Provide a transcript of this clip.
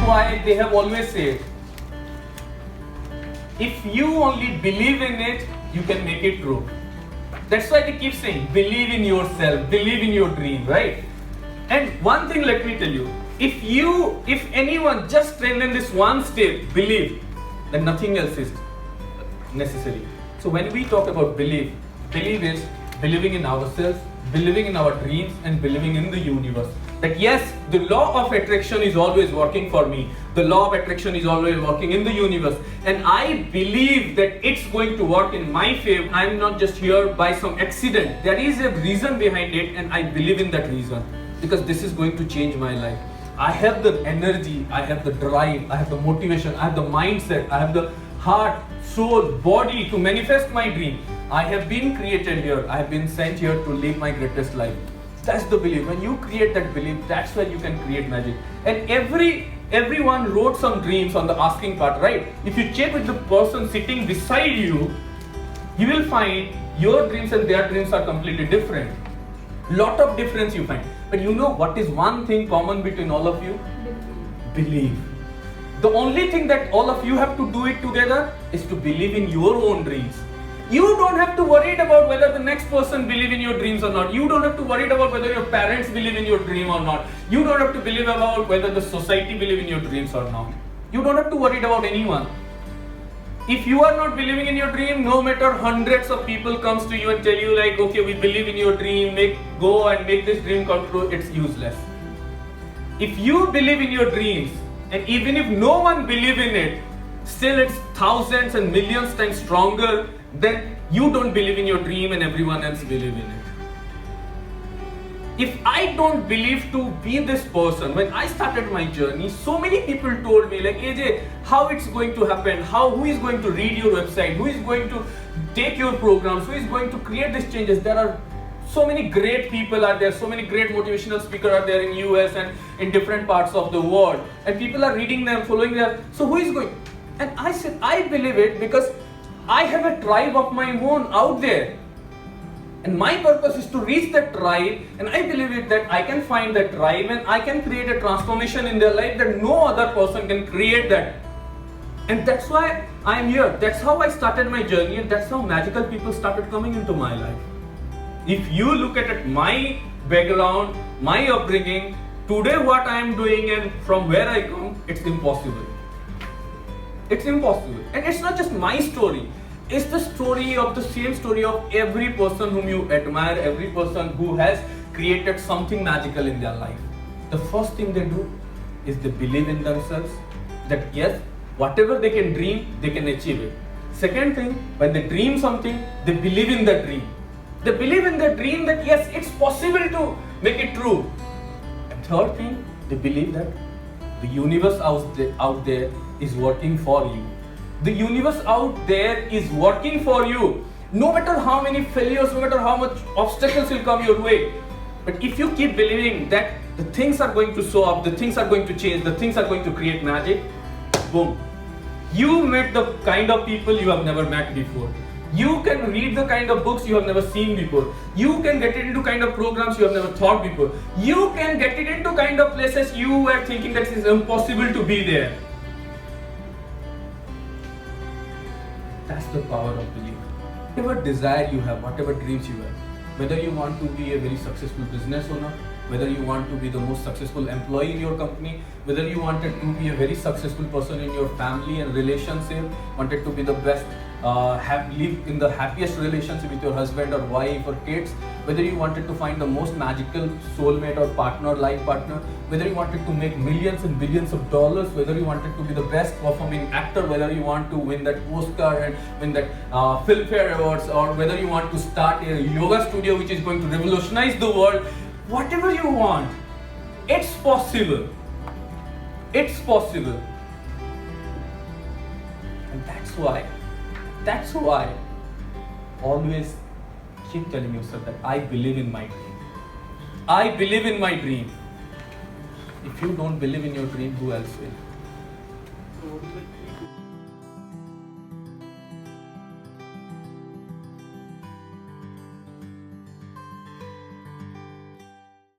why they have always said, if you only believe in it, you can make it true. That's why they keep saying, believe in yourself, believe in your dream, right? And one thing, let me tell you, if anyone just strengthen this one step, believe, then nothing else is necessary. So when we talk about belief is believing in ourselves, believing in our dreams, and believing in the universe. That yes, the law of attraction is always working for me. The law of attraction is always working in the universe. And I believe that it's going to work in my favor. I'm not just here by some accident. There is a reason behind it, and I believe in that reason. Because this is going to change my life. I have the energy, I have the drive, I have the motivation, I have the mindset, I have the heart, soul, body to manifest my dream. I have been created here. I have been sent here to live my greatest life. That's the belief. When you create that belief, that's when you can create magic. And everyone wrote some dreams on the asking part, right? If you check with the person sitting beside you, you will find your dreams and their dreams are completely different. Lot of difference you find. But you know what is one thing common between all of you? Believe. The only thing that all of you have to do it together is to believe in your own dreams. You don't have to worry about whether the next person believe in your dreams or not. You don't have to worry about whether your parents believe in your dream or not. You don't have to believe about whether the society believe in your dreams or not. You don't have to worry about anyone. If you are not believing in your dream, no matter hundreds of people comes to you and tell you like, okay, we believe in your dream, go and make this dream come true, it's useless. If you believe in your dreams, and even if no one believe in it, still it's thousands and millions times stronger than you don't believe in your dream and everyone else believe in it. If I don't believe to be this person, when I started my journey, so many people told me like, AJ, how it's going to happen? Who is going to read your website? Who is going to take your programs? Who is going to create these changes? There are so many great people are there, so many great motivational speakers are there in US and in different parts of the world. And people are reading them, following them. So who is going? And I said, I believe it because I have a tribe of my own out there. And my purpose is to reach that tribe, and I believe it that I can find that tribe and I can create a transformation in their life that no other person can create that. And that's why I am here. That's how I started my journey, and that's how magical people started coming into my life. If you look at it, my background, my upbringing, today what I am doing and from where I come, it's impossible. It's impossible. And it's not just my story. It's the story of the same story of every person whom you admire, every person who has created something magical in their life. The first thing they do is they believe in themselves that yes, whatever they can dream, they can achieve it. Second thing, when they dream something, they believe in that dream. They believe in the dream that yes, it's possible to make it true. And third thing, they believe that the universe out there is working for you. The universe out there is working for you. No matter how many failures, no matter how much obstacles will come your way. But if you keep believing that the things are going to show up, the things are going to change, the things are going to create magic, boom. You met the kind of people you have never met before. You can read the kind of books you have never seen before. You can get it into kind of programs you have never thought before. You can get it into kind of places you were thinking that it is impossible to be there. That's the power of belief. Whatever desire you have, whatever dreams you have, whether you want to be a very successful business owner, whether you want to be the most successful employee in your company, whether you wanted to be a very successful person in your family and relationship, wanted to be the best, live in the happiest relationship with your husband or wife or kids, whether you wanted to find the most magical soulmate or partner, life partner, whether you wanted to make millions and billions of dollars, whether you wanted to be the best performing actor, whether you want to win that Oscar and win that Filmfare Awards, or whether you want to start a yoga studio which is going to revolutionize the world, whatever you want, it's possible. It's possible. And that's why always keep telling yourself that I believe in my dream. I believe in my dream. If you don't believe in your dream, who else will?